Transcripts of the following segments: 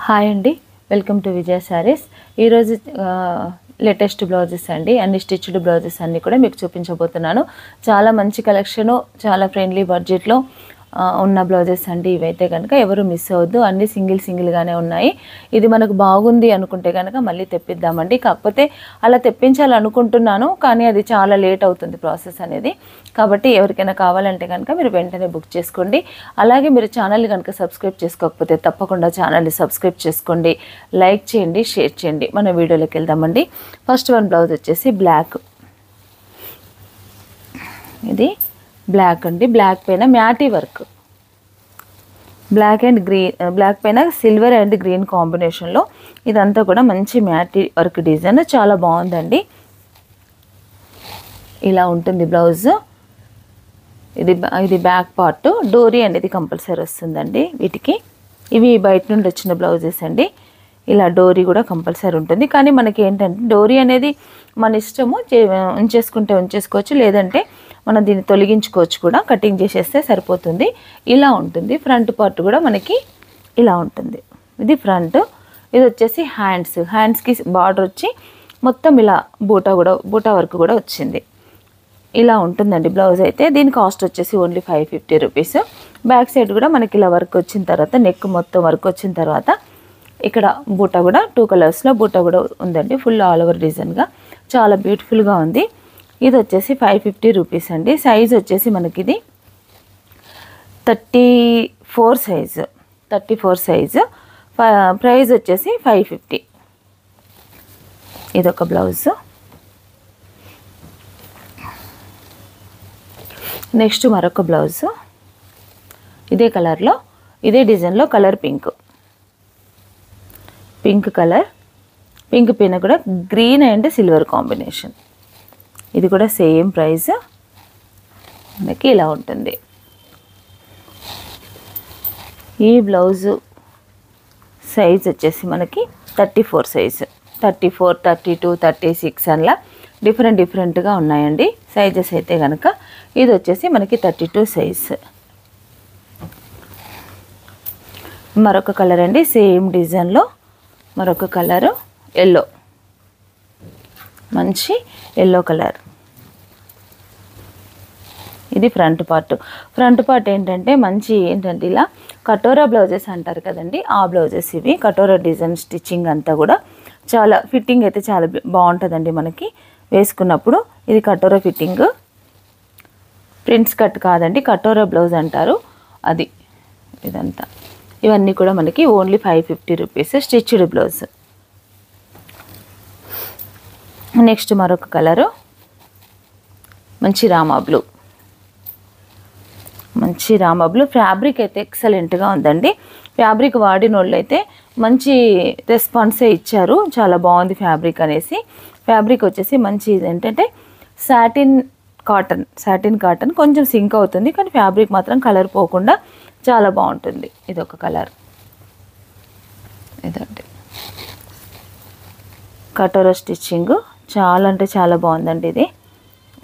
Hi అండి, welcome to విజయ శారీస్. ఈరోజు latest blouses అండి, అన్ని స్టిచ్డ్ బ్లౌజెస్ అన్నీ కూడా మీకు చూపించబోతున్నాను. చాలా మంచి కలెక్షను, చాలా ఫ్రెండ్లీ బడ్జెట్లో ఉన్న బ్లౌజెస్ అండి. ఇవైతే కనుక ఎవరు మిస్ అవ్వద్దు, అన్నీ సింగిల్గానే ఉన్నాయి. ఇది మనకు బాగుంది అనుకుంటే కనుక మళ్ళీ తెప్పిద్దామండి. కాకపోతే అలా తెప్పించాలనుకుంటున్నాను, కానీ అది చాలా లేట్ అవుతుంది ప్రాసెస్ అనేది. కాబట్టి ఎవరికైనా కావాలంటే కనుక మీరు వెంటనే బుక్ చేసుకోండి. అలాగే మీరు ఛానల్ని కనుక సబ్స్క్రైబ్ చేసుకోకపోతే తప్పకుండా ఛానల్ని సబ్స్క్రైబ్ చేసుకోండి, లైక్ చేయండి, షేర్ చేయండి. మన వీడియోలోకి వెళ్దామండి. ఫస్ట్ వన్ బ్లౌజ్ వచ్చేసి బ్లాక్. ఇది బ్లాక్ అండి, బ్లాక్ పైన matty work, black and green, black పైన సిల్వర్ అండ్ గ్రీన్ కాంబినేషన్లో ఇదంతా కూడా మంచి మ్యాటీ వర్క్ డిజైన్, చాలా బాగుందండి. ఇలా ఉంటుంది బ్లౌజ్. ఇది బ్యాక్ పార్ట్, డోరీ అనేది కంపల్సరీ వస్తుందండి వీటికి. ఇవి బయట నుండి వచ్చిన బ్లౌజెస్ అండి. ఇలా డోరీ కూడా కంపల్సరీ ఉంటుంది, కానీ మనకి ఏంటంటే డోరీ అనేది మన ఇష్టము, ఉంచేసుకుంటే ఉంచేసుకోవచ్చు, లేదంటే మనం దీన్ని తొలగించుకోవచ్చు కూడా, కటింగ్ చేసేస్తే సరిపోతుంది. ఇలా ఉంటుంది. ఫ్రంట్ పార్ట్ కూడా మనకి ఇలా ఉంటుంది. ఇది ఫ్రంట్. ఇది వచ్చేసి హ్యాండ్స్కి బార్డర్ వచ్చి మొత్తం ఇలా బూటా వర్క్ కూడా వచ్చింది. ఇలా ఉంటుందండి బ్లౌజ్ అయితే. దీని కాస్ట్ వచ్చేసి ఓన్లీ 550 రూపీస్. బ్యాక్ సైడ్ కూడా మనకి ఇలా వర్క్ వచ్చిన తర్వాత, నెక్ మొత్తం వర్క్ వచ్చిన తర్వాత ఇక్కడ బూటా కూడా 2 కలర్స్లో బూటా కూడా ఉందండి. ఫుల్ ఆల్ ఓవర్ డిజైన్గా చాలా బ్యూటిఫుల్గా ఉంది. ఇది వచ్చేసి 550 రూపీస్ అండి. సైజ్ వచ్చేసి మనకి ఇది 34 సైజు. ప్రైస్ వచ్చేసి 550. ఇదొక బ్లౌజ్. నెక్స్ట్ మరొక బ్లౌజ్ ఇదే కలర్లో, ఇదే డిజైన్లో, కలర్ పింక్ కలర్, పింక్ పైన కూడా గ్రీన్ అండ్ సిల్వర్ కాంబినేషన్. ఇది కూడా సేమ్ ప్రైస్ మనకి ఇలా ఉంటుంది. ఈ బ్లౌజు సైజ్ వచ్చేసి మనకి 34 సైజు, 34, 32, 36 అలా డిఫరెంట్గా ఉన్నాయండి సైజెస్ అయితే కనుక. ఇది వచ్చేసి మనకి 32 సైజ్. మరొక కలర్ అండి, సేమ్ డిజైన్లో మరొక కలరు, ఎల్లో, మంచి ఎల్లో కలర్. ఇది ఫ్రంట్ పార్ట్ ఏంటంటే మంచి ఏంటంటే ఇలా కటోరా బ్లౌజెస్ అంటారు కదండి, ఆ బ్లౌజెస్ ఇవి. కటోరా డిజైన్ స్టిచ్చింగ్ అంతా కూడా చాలా ఫిట్టింగ్ అయితే చాలా బాగుంటుందండి మనకి వేసుకున్నప్పుడు. ఇది కటోరా ఫిట్టింగ్, ప్రిన్స్ కట్ కాదండి, కటోరా బ్లౌజ్ అంటారు అది. ఇదంతా ఇవన్నీ కూడా మనకి only 550 rupees stitched blouse. Next మరొక కలరు, మంచి రామా బ్లూ. ఫ్యాబ్రిక్ అయితే ఎక్సలెంట్గా ఉందండి. ఫ్యాబ్రిక్ వాడిన వాళ్ళు అయితే మంచి రెస్పాన్సే ఇచ్చారు, చాలా బాగుంది ఫ్యాబ్రిక్ అనేసి. ఫ్యాబ్రిక్ వచ్చేసి మంచి ఏంటంటే సాటిన్ కాటన్ కొంచెం సింక్ అవుతుంది, కానీ ఫ్యాబ్రిక్ మాత్రం కలర్ పోకుండా చాలా బాగుంటుంది. ఇదొక కలర్. ఇదండి కటోరా స్టిచ్చింగ్, చాలా అంటే చాలా బాగుందండి ఇది.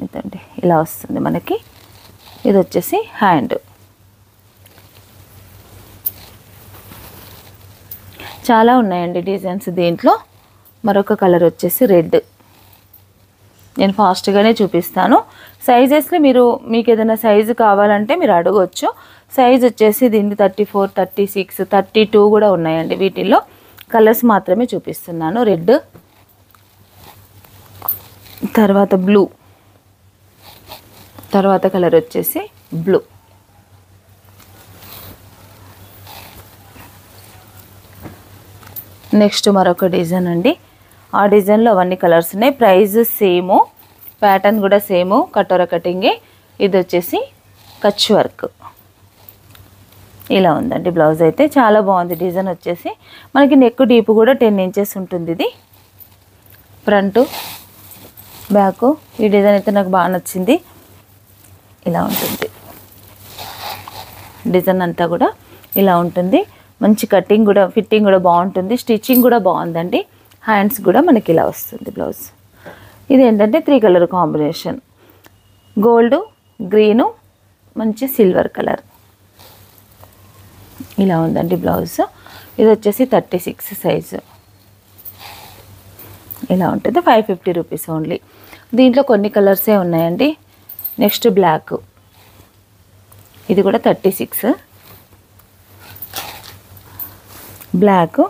ఇదండి ఇలా వస్తుంది మనకి. ఇది వచ్చేసి హ్యాండ్. చాలా ఉన్నాయండి డిజైన్స్ దీంట్లో. మరొక కలర్ వచ్చేసి రెడ్. నేను ఫాస్ట్గానే చూపిస్తాను. సైజెస్లో మీకు ఏదైనా సైజు కావాలంటే మీరు అడగవచ్చు. సైజ్ వచ్చేసి దీన్ని 34, 36, 32 కూడా ఉన్నాయండి. వీటిల్లో కలర్స్ మాత్రమే చూపిస్తున్నాను. రెడ్, తర్వాత బ్లూ, తర్వాత కలర్ వచ్చేసి బ్లూ. నెక్స్ట్ మరొక డిజైన్ అండి. ఆ డిజైన్లో అవన్నీ కలర్స్ ఉన్నాయి. ప్రైస్ సేము, ప్యాటర్న్ కూడా సేము, కటోరా కటింగే. ఇది వచ్చేసి కచ్ వర్క్. ఇలా ఉందండి బ్లౌజ్ అయితే, చాలా బాగుంది. డిజైన్ వచ్చేసి మనకి నెక్ డీప్ కూడా 10 ఇంచెస్ ఉంటుంది. ఇది ఫ్రంట్ బ్యాక్. ఈ డిజైన్ అయితే నాకు బాగా నచ్చింది. ఇలా ఉంటుంది డిజైన్ అంతా కూడా ఇలా ఉంటుంది. మంచి కటింగ్ కూడా, ఫిట్టింగ్ కూడా బాగుంటుంది, స్టిచ్చింగ్ కూడా బాగుందండి. హ్యాండ్స్ కూడా మనకి ఇలా వస్తుంది బ్లౌజ్. ఇది ఏంటంటే 3 కలర్ కాంబినేషన్, గోల్డ్, గ్రీను, మంచి సిల్వర్ కలర్. ఇలా ఉందండి బ్లౌజ్. ఇది వచ్చేసి 36 సైజు. ఇలా ఉంటుంది. 550 రూపీస్ ఓన్లీ. దీంట్లో కొన్ని కలర్సే ఉన్నాయండి. నెక్స్ట్ బ్లాక్, ఇది కూడా 36. బ్లాక్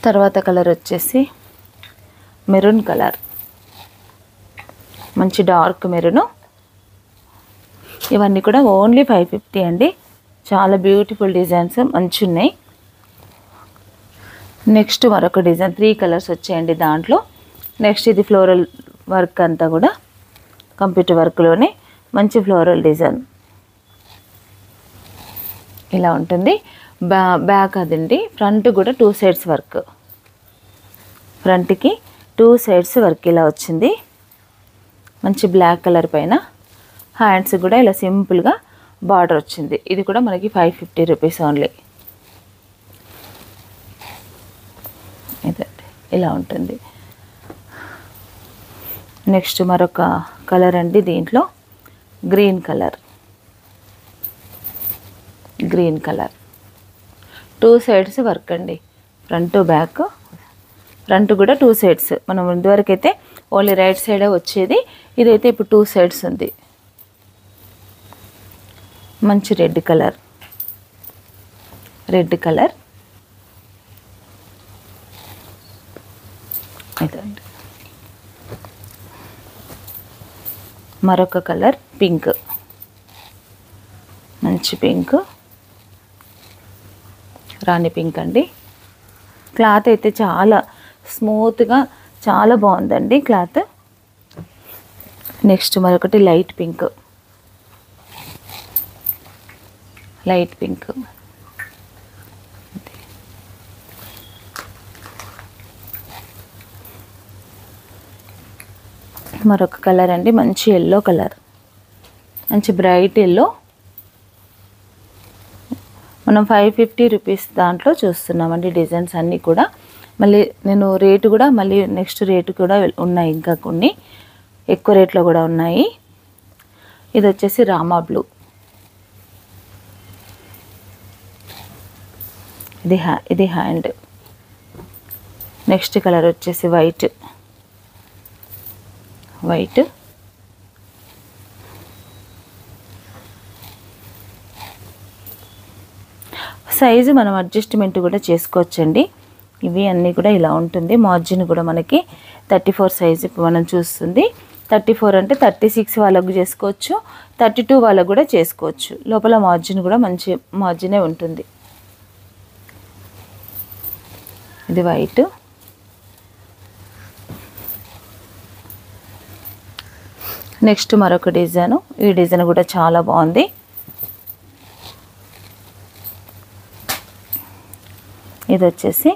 తర్వాత కలర్ వచ్చేసి మెరూన్ కలర్, మంచి డార్క్ మెరూను. ఇవన్నీ కూడా ఓన్లీ 550 అండి. చాలా బ్యూటిఫుల్ డిజైన్స్ మంచి ఉన్నాయి. నెక్స్ట్ మరొక డిజైన్, 3 కలర్స్ వచ్చాయండి దాంట్లో. నెక్స్ట్ ఇది ఫ్లోరల్ వర్క్ అంతా కూడా కంప్యూటర్ వర్క్లోనే మంచి ఫ్లోరల్ డిజైన్ ఇలా ఉంటుంది. బ్యాక్ అదండి. ఫ్రంట్ కూడా 2 సైడ్స్ వర్క్, ఫ్రంట్కి 2 సైడ్స్ వర్క్ ఇలా వచ్చింది. మంచి బ్లాక్ కలర్ పైన హ్యాండ్స్ కూడా ఇలా సింపుల్గా బార్డర్ వచ్చింది. ఇది కూడా మనకి 550 రూపీస్ ఓన్లీ. ఇదండి ఇలా ఉంటుంది. నెక్స్ట్ మరొక కలర్ అండి. దీంట్లో గ్రీన్ కలర్, 2 సైడ్స్ వర్క్ అండి. ఫ్రంట్ బ్యాక్, ఫ్రంట్ కూడా 2 సైడ్స్. మనం ఇంతవరకు అయితే ఓన్లీ రైట్ సైడే వచ్చేది, ఇదైతే ఇప్పుడు 2 సైడ్స్ ఉంది. మంచి రెడ్ కలర్, ఇదండి. మరొక కలర్ పింక్, మంచి పింక్, రాణి పింక్ అండి. క్లాత్ అయితే చాలా స్మూత్గా చాలా బాగుందండి క్లాత్. నెక్స్ట్ మరొకటి లైట్ పింక్, మరొక కలర్ అండి. మంచి ఎల్లో కలర్, మంచి బ్రైట్ ఎల్లో. మనం 550 రూపీస్ దాంట్లో చూస్తున్నామండి డిజైన్స్ అన్నీ కూడా. మళ్ళీ నేను రేటు కూడా మళ్ళీ నెక్స్ట్ రేటు కూడా ఉన్నాయి, ఇంకా కొన్ని ఎక్కువ రేట్లో కూడా ఉన్నాయి. ఇది వచ్చేసి రామా బ్లూ, ఇది హ్యాండ్. నెక్స్ట్ కలర్ వచ్చేసి వైట్, సైజు మనం అడ్జస్ట్మెంట్ కూడా చేసుకోవచ్చండి. ఇవి అన్నీ కూడా ఇలా ఉంటుంది. మార్జిన్ కూడా మనకి 34 సైజు ఇప్పుడు మనం చూస్తుంది. 34 అంటే 36 వాళ్ళకు చేసుకోవచ్చు, 32 వాళ్ళకు కూడా చేసుకోవచ్చు. లోపల మార్జిన్ కూడా మంచి మార్జినే ఉంటుంది. ఇది వైట్, నెక్స్ట్ మరొక డిజైన్. ఈ డిజైన్ కూడా చాలా బాగుంది. ఇది వచ్చేసి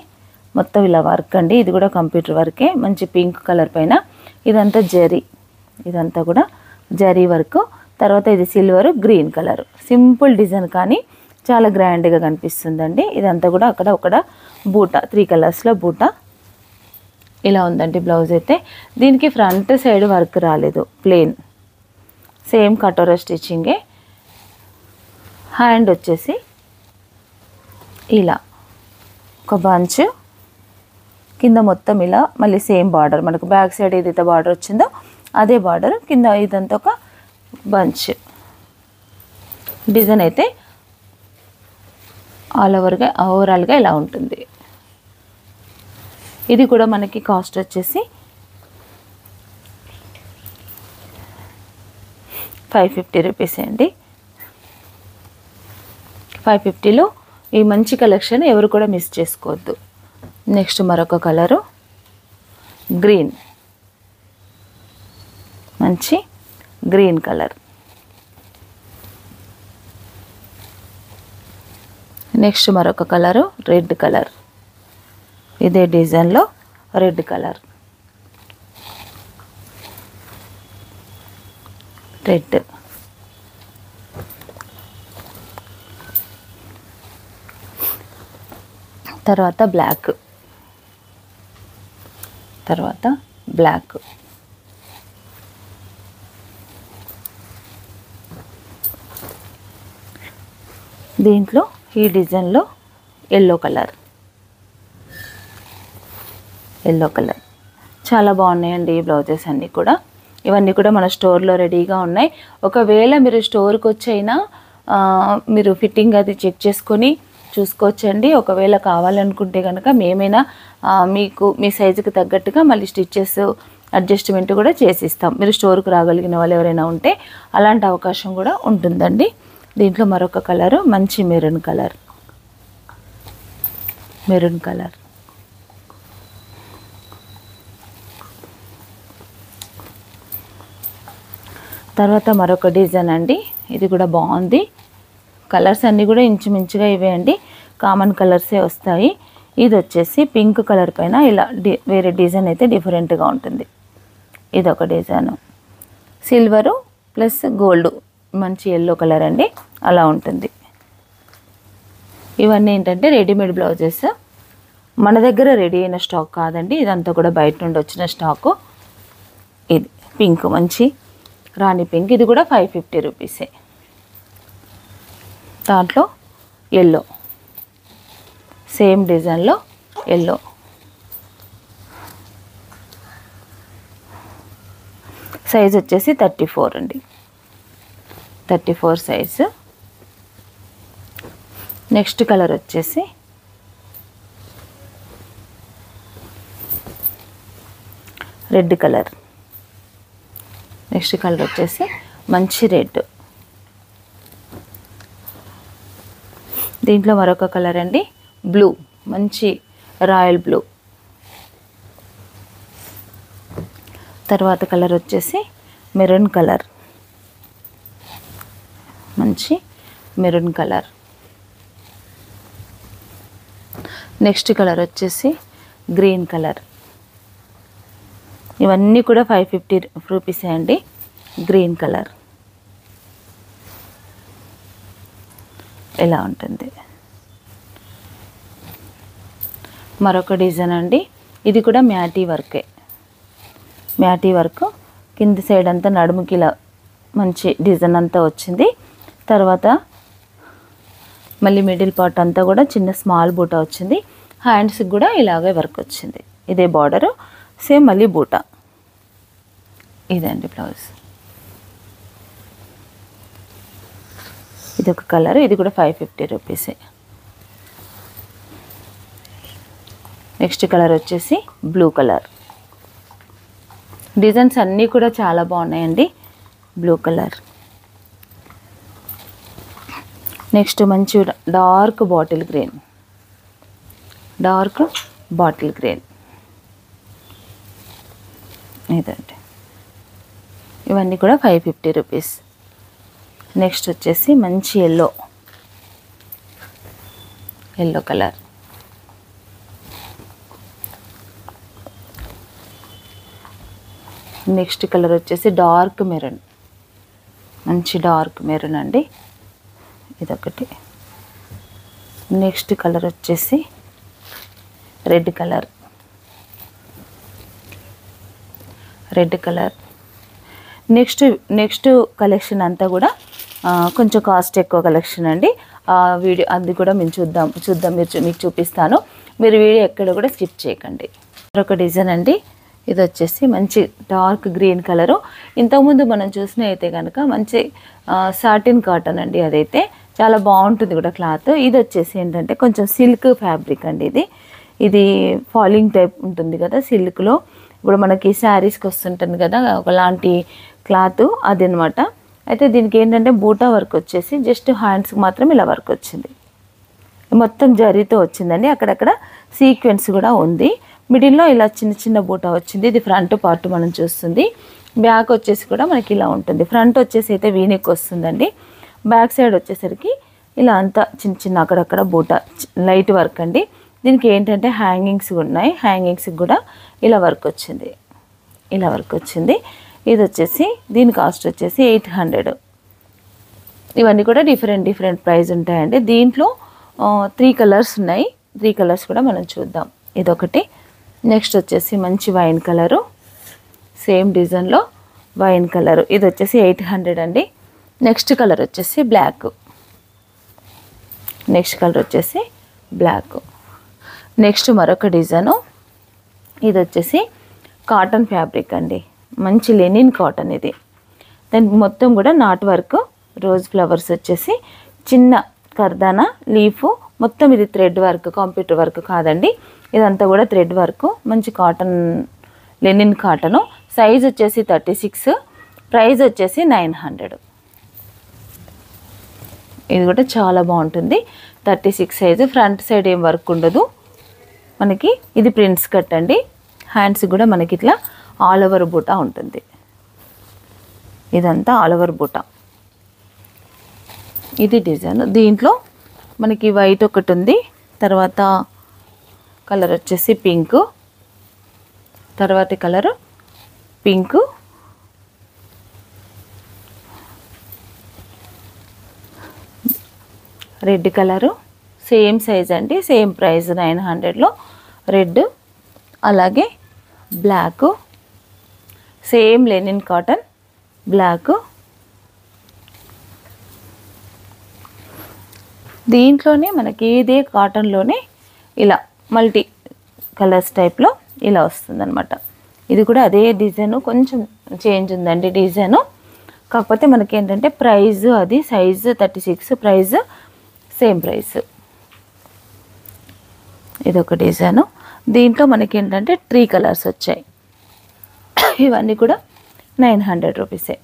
మొత్తం ఇలా వర్క్ అండి. ఇది కూడా కంప్యూటర్ వర్కే, మంచి పింక్ కలర్ పైన. ఇదంతా జరీ, ఇదంతా కూడా జరీ వర్క్. తర్వాత ఇది silver green colour, simple design కానీ చాలా గ్రాండ్గా కనిపిస్తుందండి. ఇదంతా కూడా అక్కడ ఒక బూటా, 3 కలర్స్లో బూటా ఇలా ఉందండి. బ్లౌజ్ అయితే దీనికి ఫ్రంట్ సైడ్ వర్క్ రాలేదు, ప్లెయిన్ సేమ్ కటోరా స్టిచ్చింగే. హ్యాండ్ వచ్చేసి ఇలా ఒక బంచ్, కింద మొత్తం ఇలా మళ్ళీ సేమ్ బార్డర్, మనకు బ్యాక్ సైడ్ ఏదైతే బార్డర్ వచ్చిందో అదే బార్డర్, కింద ఇదంతా ఒక బంచ్ డిజైన్. అయితే ఓవరాల్గా ఇలా ఉంటుంది. ఇది కూడా మనకి కాస్ట్ వచ్చేసి 550 రూపీస్ అండి. 550లో ఈ మంచి కలెక్షన్ ఎవరు కూడా మిస్ చేసుకోవద్దు. నెక్స్ట్ మరొక కలరు గ్రీన్, మంచి గ్రీన్ కలర్. నెక్స్ట్ మరొక కలరు రెడ్ కలర్, ఇదే డిజైన్లో రెడ్ కలర్, రెడ్. తర్వాత బ్లాక్, దీంట్లో ఈ డిజైన్లో ఎల్లో కలర్ చాలా బాగున్నాయండి ఈ బ్లౌజెస్ అన్నీ కూడా. ఇవన్నీ కూడా మన స్టోర్లో రెడీగా ఉన్నాయి. ఒకవేళ మీరు స్టోర్కి వచ్చైనా మీరు ఫిట్టింగ్ అది చెక్ చేసుకొని చూసుకోవచ్చండి. ఒకవేళ కావాలనుకుంటే కనుక మేమైనా మీకు మీ సైజుకి తగ్గట్టుగా మళ్ళీ స్టిచ్చెస్ అడ్జస్ట్మెంట్ కూడా చేసిస్తాం. మీరు స్టోర్కి రాగలిగిన వాళ్ళు ఎవరైనా ఉంటే అలాంటి అవకాశం కూడా ఉంటుందండి. దీంట్లో మరొక కలరు మంచి మెరూన్ కలర్. తర్వాత మరొక డిజైన్ అండి. ఇది కూడా బాగుంది. కలర్స్ అన్నీ కూడా ఇంచుమించుగా ఇవే అండి, కామన్ కలర్సే వస్తాయి. ఇది వచ్చేసి పింక్ కలర్ పైన ఇలా వేరే డిజైన్ అయితే డిఫరెంట్గా ఉంటుంది. ఇదొక డిజైన్, సిల్వరు ప్లస్ గోల్డ్, మంచి ఎల్లో కలర్ అండి, అలా ఉంటుంది. ఇవన్నీ ఏంటంటే రెడీమేడ్ బ్లౌజెస్, మన దగ్గర రెడీ అయిన స్టాక్ కాదండి, ఇదంతా కూడా బయట నుండి వచ్చిన స్టాకు. ఇది పింక్, మంచి రాణి పింక్, ఇది కూడా 550 రూపీసే. దాంట్లో ఎల్లో, సేమ్ డిజైన్లో ఎల్లో. సైజ్ వచ్చేసి 34 అండి, 34 సైజు. నెక్స్ట్ కలర్ వచ్చేసి రెడ్ కలర్. నెక్స్ట్ కలర్ వచ్చేసి మంచి రెడ్. దీంట్లో మరొక కలర్ అండి, బ్లూ, మంచి రాయల్ బ్లూ. తర్వాత కలర్ వచ్చేసి మెరూన్ కలర్, మంచి మెరూన్ కలర్. నెక్స్ట్ కలర్ వచ్చేసి గ్రీన్ కలర్. ఇవన్నీ కూడా 550 రూపీసే అండి. గ్రీన్ కలర్ ఇలా ఉంటుంది. మరొక డిజైన్ అండి, ఇది కూడా మ్యాటీ వర్కే. మ్యాటీ వర్క్ కింది సైడ్ అంతా నడుముకి ఇలా మంచి డిజైన్ అంతా వచ్చింది. తర్వాత మళ్ళీ మిడిల్ పార్ట్ అంతా కూడా చిన్న స్మాల్ బూటా వచ్చింది. హ్యాండ్స్కి కూడా ఇలాగే వర్క్ వచ్చింది. ఇదే బార్డరు, సేమ్ మళ్ళీ బూటా. ఇదండి బ్లౌజ్. ఇది ఒక కలర్, ఇది కూడా 550 రూపీసే. నెక్స్ట్ కలర్ వచ్చేసి బ్లూ కలర్. డిజైన్స్ అన్నీ కూడా చాలా బాగున్నాయండి. Blue colour. నెక్స్ట్ మంచి డార్క్ బాటిల్ గ్రీన్, ఇదండి. ఇవన్నీ కూడా 550 రూపీస్. నెక్స్ట్ వచ్చేసి మంచి ఎల్లో కలర్. నెక్స్ట్ కలర్ వచ్చేసి డార్క్ మెరూన్, మంచి డార్క్ మెరూన్ అండి, ఇదొకటి. నెక్స్ట్ కలర్ వచ్చేసి రెడ్ కలర్. నెక్స్ట్ కలెక్షన్ అంతా కూడా కొంచెం కాస్ట్ ఎక్కువ కలెక్షన్ అండి. వీడియో అది కూడా మేము చూద్దాం మీకు చూపిస్తాను. మీరు వీడియో ఎక్కడ కూడా స్కిప్ చేయకండి. మరొక డిజైన్ అండి, ఇది వచ్చేసి మంచి డార్క్ గ్రీన్ కలరు. ఇంతకుముందు మనం చూసిన అయితే కనుక మంచి సాటిన్ కాటన్ అండి, అదైతే చాలా బాగుంటుంది కూడా క్లాత్. ఇది వచ్చేసి ఏంటంటే కొంచెం సిల్క్ ఫ్యాబ్రిక్ అండి. ఇది ఫాలింగ్ టైప్ ఉంటుంది కదా సిల్క్లో, ఇప్పుడు మనకి శారీస్కి వస్తుంటుంది కదా ఒకలాంటి క్లాత్, అది అనమాట. అయితే దీనికి ఏంటంటే బూటా వర్క్ వచ్చేసి జస్ట్ హ్యాండ్స్కి మాత్రం ఇలా వర్క్ వచ్చింది, మొత్తం జరీతో వచ్చిందండి. అక్కడక్కడ సీక్వెన్స్ కూడా ఉంది. మిడిల్లో ఇలా చిన్న చిన్న బూటా వచ్చింది. ఇది ఫ్రంట్ పార్ట్ మనం చూస్తుంది. బ్యాక్ వచ్చేసి కూడా మనకి ఇలా ఉంటుంది. ఫ్రంట్ వచ్చేసి అయితే వీనెక్ వస్తుందండి. బ్యాక్ సైడ్ వచ్చేసరికి ఇలా అంతా చిన్న చిన్న అక్కడక్కడ బూటా లైట్ వర్క్ అండి. దీనికి ఏంటంటే హ్యాంగింగ్స్ ఉన్నాయి. హ్యాంగింగ్స్కి కూడా ఇలా వర్క్ వచ్చింది. ఇది వచ్చేసి దీని కాస్ట్ వచ్చేసి 800. ఇవన్నీ కూడా డిఫరెంట్ ప్రైస్ ఉంటాయండి. దీంట్లో 3 కలర్స్ ఉన్నాయి. 3 కలర్స్ కూడా మనం చూద్దాం. ఇదొకటి. నెక్స్ట్ వచ్చేసి మంచి వైన్ కలరు, సేమ్ డిజైన్లో వైన్ కలరు. ఇది వచ్చేసి 800 అండి. నెక్స్ట్ కలర్ వచ్చేసి బ్లాక్. నెక్స్ట్ కలర్ వచ్చేసి బ్లాక్. నెక్స్ట్ మరొక డిజైను, ఇది వచ్చేసి కాటన్ ఫ్యాబ్రిక్ అండి, మంచి లెనిన్ కాటన్. ఇది దానికి మొత్తం కూడా నాట్ వర్క్, రోజ్ ఫ్లవర్స్ వచ్చేసి చిన్న కర్దానా లీఫ్, మొత్తం ఇది థ్రెడ్ వర్క్, కంప్యూటర్ వర్క్ కాదండి, ఇదంతా కూడా థ్రెడ్ వర్క్. మంచి కాటన్, లెనిన్ కాటను. సైజ్ వచ్చేసి 36, ప్రైస్ వచ్చేసి 900. ఇది కూడా చాలా బాగుంటుంది. 36 సైజు. ఫ్రంట్ సైడ్ ఏం వర్క్ ఉండదు మనకి. ఇది ప్రిన్స్ కట్ అండి. హ్యాండ్స్ కూడా మనకి ఇట్లా ఆల్ ఓవర్ బూటా ఉంటుంది. ఇదంతా ఆల్ ఓవర్ బూటా. ఇది డిజైన్. దీంట్లో మనకి వైట్ ఒకటి ఉంది, తర్వాత కలర్ వచ్చేసి పింక్, తర్వాత colour pink, red colour. Same size అండి, సేమ్ ప్రైస్ 900లో. రెడ్, అలాగే black, same linen cotton, black. దీంట్లోనే మనకి ఇదే కాటన్లోనే ఇలా మల్టీ కలర్స్ టైప్లో ఇలా వస్తుందన్నమాట. ఇది కూడా అదే డిజైను, కొంచెం చేంజ్ ఉందండి డిజైను. కాకపోతే మనకి ఏంటంటే ప్రైస్ అది సైజు 36, ప్రైస్ సేమ్ ప్రైస్. ఇదొక డిజైను. దీంట్లో మనకి ఏంటంటే 3 కలర్స్ వచ్చాయి. ఇవన్నీ కూడా 900 రూపీసే.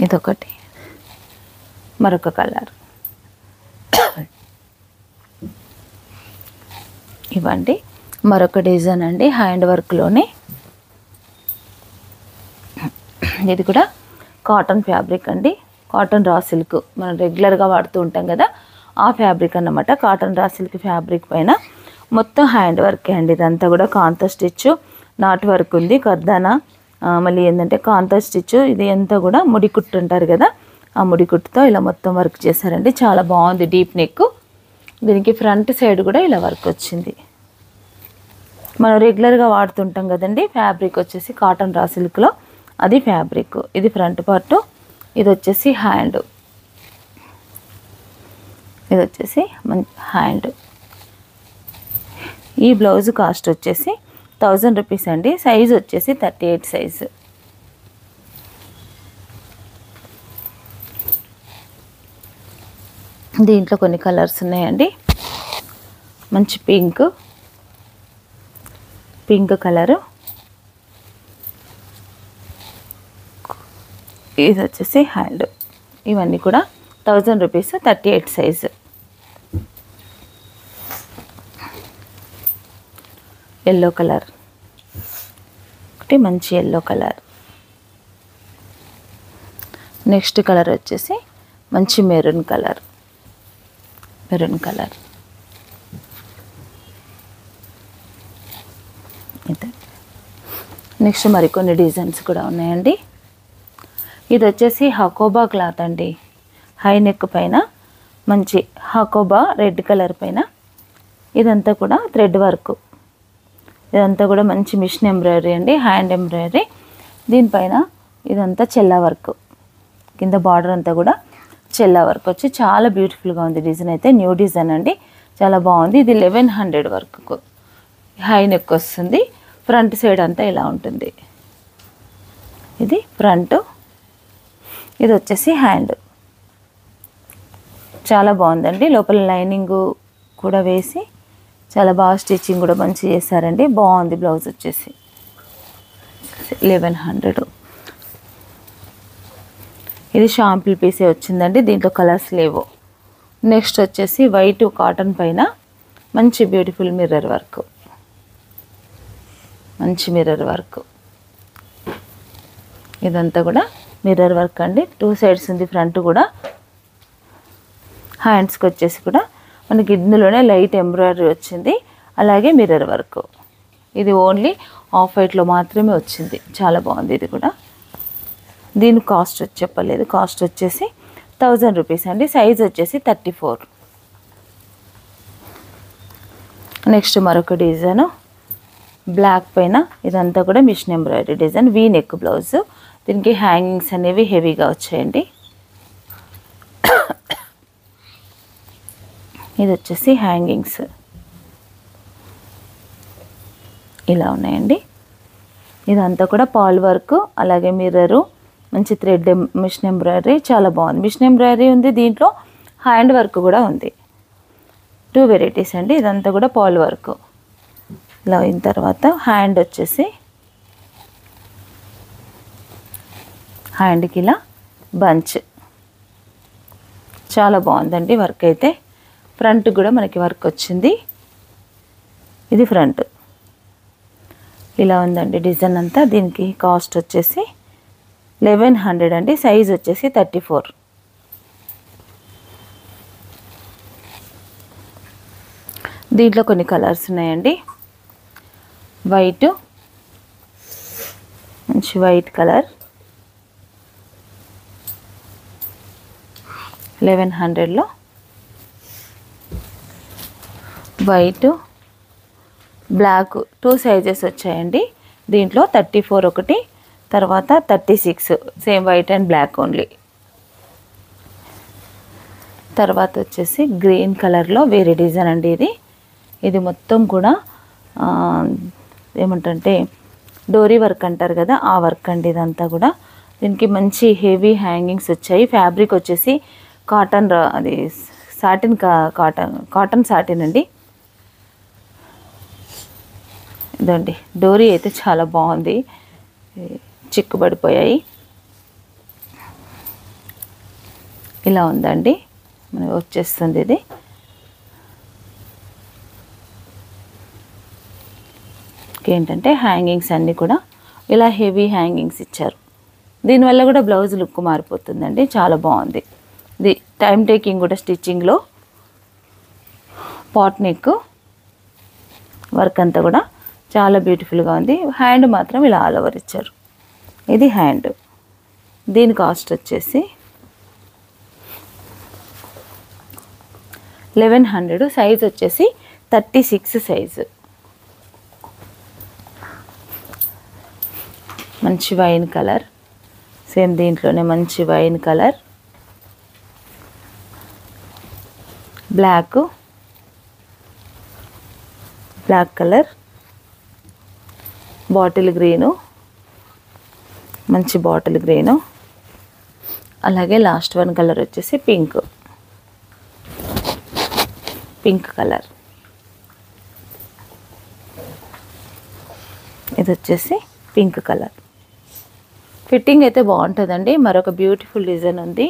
ఇదొకటి, మరొక కలర్. ఇవ్వండి మరొక డిజైన్ అండి, హ్యాండ్ వర్క్లోనే. ఇది కూడా కాటన్ ఫ్యాబ్రిక్ అండి, కాటన్ రా సిల్క్, మనం రెగ్యులర్గా వాడుతూ ఉంటాం కదా ఆ ఫ్యాబ్రిక్ అన్నమాట. కాటన్ రా సిల్క్ ఫ్యాబ్రిక్ పైన మొత్తం హ్యాండ్ వర్క్ అండి. ఇదంతా కూడా కాంతా స్టిచ్, నాట్ వర్క్ ఉంది, కర్దానా, మళ్ళీ ఏంటంటే కాంతా స్టిచ్. ఇది అంతా కూడా ముడి కుట్టు అంటారు కదా, ఆ ముడి కుట్టుతో ఇలా మొత్తం వర్క్ చేశారండి. చాలా బాగుంది. Deep neck. దీనికి ఫ్రంట్ సైడ్ కూడా ఇలా వర్క్ వచ్చింది. మనం రెగ్యులర్గా వాడుతుంటాం కదండి ఫ్యాబ్రిక్ వచ్చేసి కాటన్ రా సిల్క్లో, అది ఫ్యాబ్రిక్. ఇది ఫ్రంట్ పార్ట్, ఇది వచ్చేసి హ్యాండ్, ఇది వచ్చేసి హ్యాండ్. ఈ బ్లౌజ్ కాస్ట్ వచ్చేసి 1000 రూపీస్ అండి. సైజ్ వచ్చేసి 38 సైజు. దీంట్లో కొన్ని కలర్స్ ఉన్నాయండి. మంచి పింక్, పింక్ కలరు. ఇది వచ్చేసి హ్యాండ్. ఇవన్నీ కూడా 1000 రూపీస్, 38 సైజు. ఎల్లో కలర్ ఒకటి, మంచి ఎల్లో కలర్. నెక్స్ట్ కలర్ వచ్చేసి మంచి maroon colour, maroon colour. Next మరికొన్ని డిజైన్స్ కూడా ఉన్నాయండి. ఇది వచ్చేసి హకోబా క్లాత్ అండి, హై నెక్ పైన మంచి హకోబా రెడ్ కలర్ పైన. ఇదంతా కూడా థ్రెడ్ వర్క్, ఇదంతా కూడా మంచి మిషన్ ఎంబ్రాయిడరీ అండి, హ్యాండ్ ఎంబ్రాయిడరీ. దీనిపైన ఇదంతా చెల్లా వర్క్, కింద బార్డర్ అంతా కూడా చెల్లా వర్క్ వచ్చి చాలా బ్యూటిఫుల్గా ఉంది. డిజైన్ అయితే న్యూ డిజైన్ అండి, చాలా బాగుంది. ఇది 1100 వర్క్, హై నెక్ వస్తుంది. ఫ్రంట్ సైడ్ అంతా ఇలా ఉంటుంది. ఇది ఫ్రంట్, ఇది వచ్చేసి హ్యాండ్. చాలా బాగుందండి. లోపల లైనింగ్ కూడా వేసి చాలా బాగా స్టిచ్చింగ్ కూడా మంచి చేశారండి. బాగుంది. బ్లౌజ్ వచ్చేసి 1100. ఇది షాంపుల్ పీసే వచ్చిందండి, దీంట్లో కలర్స్ లేవు. నెక్స్ట్ వచ్చేసి వైట్ కాటన్ పైన మంచి బ్యూటిఫుల్ మిర్రర్ వర్క్, మంచి మిర్రర్ వర్క్. ఇదంతా కూడా మిర్రర్ వర్క్ అండి. 2 సైడ్స్ ఉంది, ఫ్రంట్ కూడా. హ్యాండ్స్కి వచ్చేసి కూడా మనకి ఇందులోనే లైట్ ఎంబ్రాయిడరీ వచ్చింది, అలాగే మిర్రర్ వర్క్. ఇది ఓన్లీ ఆఫ్ వైట్లో మాత్రమే వచ్చింది. చాలా బాగుంది. ఇది కూడా దీని కాస్ట్ చెప్పలేదు. కాస్ట్ వచ్చేసి 1000 రూపీస్ అండి. సైజ్ వచ్చేసి 34. నెక్స్ట్ మరొక డిజైను బ్లాక్ పైన, ఇదంతా కూడా machine embroidery design, V neck blouse. దీనికి హ్యాంగింగ్స్ అనేవి హెవీగా వచ్చాయండి. ఇది వచ్చేసి హ్యాంగింగ్స్ ఇలా ఉన్నాయండి. ఇదంతా కూడా పాల్ వర్క్, అలాగే మిర్రరు, మంచి థ్రెడ్ మిషన్ ఎంబ్రాయిడరీ, చాలా బాగుంది. మిషన్ ఎంబ్రాయిడరీ ఉంది, దీంట్లో హ్యాండ్ వర్క్ కూడా ఉంది. 2 వెరైటీస్ అండి. ఇదంతా కూడా పాల్ వర్క్. ఇలా అయిన తర్వాత హ్యాండ్ వచ్చేసి హ్యాండ్కి ఇలా బంచ్, చాలా బాగుందండి వర్క్ అయితే. ఫ్రంట్ కూడా మనకి వర్క్ వచ్చింది. ఇది ఫ్రంట్ ఇలా ఉందండి డిజైన్ అంతా. దీనికి కాస్ట్ వచ్చేసి 1100 అండి. సైజ్ వచ్చేసి 34. దీంట్లో కొన్ని కలర్స్ ఉన్నాయండి. వైట్, మంచి వైట్ కలర్ 1100లో. వైట్, బ్లాక్ 2 సైజెస్ వచ్చాయండి. దీంట్లో 34 ఒకటి, తర్వాత 36, same white and black only. తర్వాత వచ్చేసి గ్రీన్ కలర్లో వేరే డిజైన్ అండి. ఇది మొత్తం కూడా ఏమంటే డోరీ వర్క్ అంటారు కదా, ఆ వర్క్ అండి ఇదంతా కూడా. దీనికి మంచి హెవీ హ్యాంగింగ్స్ వచ్చాయి. ఫ్యాబ్రిక్ వచ్చేసి కాటన్, అది సాటిన్, కాటన్ సాటిన్ అండి. ఇదండి డోరీ అయితే చాలా బాగుంది, చిక్కుబడిపోయాయి. ఇలా ఉందండి మనకి వచ్చేస్తుంది. ఇది ఏంటంటే హ్యాంగింగ్స్ అన్నీ కూడా ఇలా హెవీ హ్యాంగింగ్స్ ఇచ్చారు. దీనివల్ల కూడా బ్లౌజ్ లుక్ మారిపోతుందండి, చాలా బాగుంది. ఇది టైం టేకింగ్ కూడా స్టిచ్చింగ్లో. పాట్ నెక్ వర్క్ అంతా కూడా చాలా బ్యూటిఫుల్గా ఉంది. హ్యాండ్ మాత్రం ఇలా ఆల్ ఓవర్ ఇచ్చారు. ఇది హ్యాండ్. దీని కాస్ట్ వచ్చేసి 1100. సైజ్ వచ్చేసి 36 సైజు. మంచి వైన్ కలర్, సేమ్ దీంట్లోనే మంచి wine colour, black colour, bottle green, మంచి బాటిల్ గ్రీను, అలాగే లాస్ట్ వన్ కలర్ వచ్చేసి పింక్ కలర్. ఇది వచ్చేసి పింక్ కలర్. ఫిట్టింగ్ అయితే బాగుంటుందండి. మరొక బ్యూటిఫుల్ డిజైన్ ఉంది.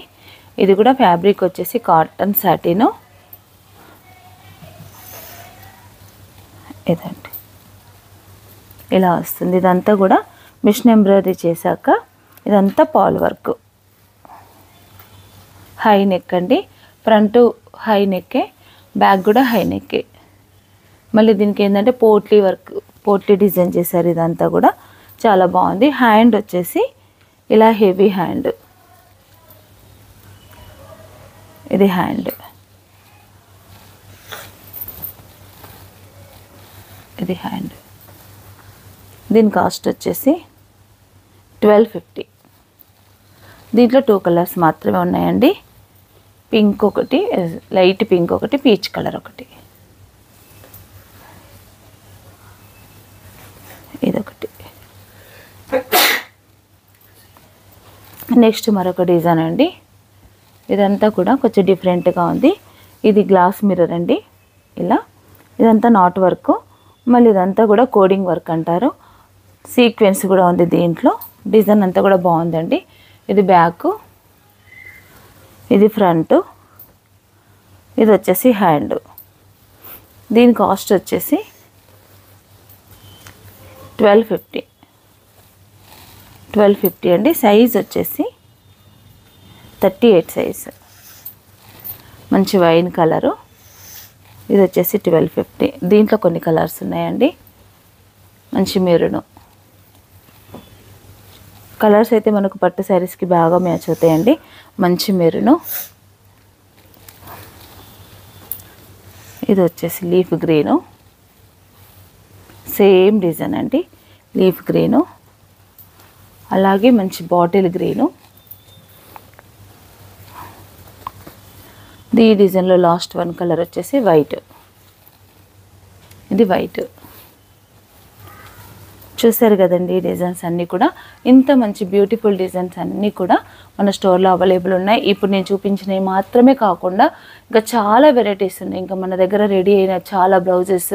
ఇది కూడా ఫ్యాబ్రిక్ వచ్చేసి కాటన్ సాటిన్. ఇదండి ఇలా వస్తుంది. ఇదంతా కూడా మిషన్ ఎంబ్రాయిడరీ చేశాక ఇదంతా పాల్ వర్క్. హై నెక్ అండి. ఫ్రంట్ హై నెక్కే, బ్యాక్ కూడా హై నెక్కే. మళ్ళీ దీనికి ఏంటంటే పోట్లీ వర్క్, పోట్లీ డిజైన్ చేశారు. ఇదంతా కూడా చాలా బాగుంది. హ్యాండ్ వచ్చేసి ఇలా హెవీ హ్యాండ్. ఇది హ్యాండ్. ఇది హ్యాండ్. దీని కాస్ట్ వచ్చేసి 1250. దీంట్లో 2 కలర్స్ మాత్రమే ఉన్నాయండి. పింక్ ఒకటి, లైట్ పింక్ ఒకటి, పీచ్ కలర్ ఒకటి. ఇదొకటి. నెక్స్ట్ మరొక డిజైన్ అండి. ఇదంతా కూడా కొంచెం డిఫరెంట్గా ఉంది. ఇది గ్లాస్ మిర్రర్ అండి. ఇలా ఇదంతా నాట్ వర్క్, మళ్ళీ ఇదంతా కూడా కోడింగ్ వర్క్ అంటారు. సీక్వెన్స్ కూడా ఉంది దీంట్లో. డిజైన్ అంతా కూడా బాగుందండి. ఇది బ్యాక్, ఇది ఫ్రంట్, ఇది వచ్చేసి హ్యాండ్. దీని కాస్ట్ వచ్చేసి 1250 అండి. సైజ్ వచ్చేసి 38 సైజ్. మంచి వైన్ కలరు. ఇది వచ్చేసి 1250. దీంట్లో కొన్ని కలర్స్ ఉన్నాయండి. మంచి మెరూన్ కలర్స్ అయితే మనకు పట్టు శారీస్కి బాగా మ్యాచ్ అవుతాయండి. మంచి మెరూన్. ఇది వచ్చేసి లీఫ్ గ్రీను, సేమ్ డిజైన్ అండి. లీఫ్ గ్రీను, అలాగే మంచి బాటిల్ గ్రీను. ఇది ఈ డిజైన్లో లాస్ట్ వన్ కలర్ వచ్చేసి వైట్. ఇది వైట్. చూసారు కదండి, ఈ డిజైన్స్ అన్నీ కూడా ఇంత మంచి బ్యూటిఫుల్ డిజైన్స్ అన్నీ కూడా మన స్టోర్లో అవైలబుల్ ఉన్నాయి. ఇప్పుడు నేను చూపించినవి మాత్రమే కాకుండా ఇంకా చాలా వెరైటీస్ ఉన్నాయి. ఇంకా మన దగ్గర రెడీ అయిన చాలా బ్లౌజెస్,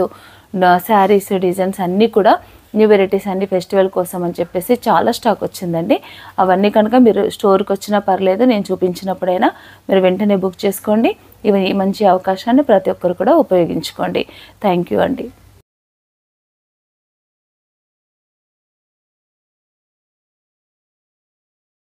శారీస్, డిజైన్స్ అన్నీ కూడా న్యూ వెరైటీస్ అన్ని ఫెస్టివల్ కోసం అని చెప్పేసి చాలా స్టాక్ వచ్చిందండి. అవన్నీ కనుక మీరు స్టోర్కి వచ్చినా పర్లేదు, నేను చూపించినప్పుడైనా మీరు వెంటనే బుక్ చేసుకోండి. ఈ మంచి అవకాశాన్ని ప్రతి ఒక్కరు కూడా ఉపయోగించుకోండి. థ్యాంక్ యూ అండి.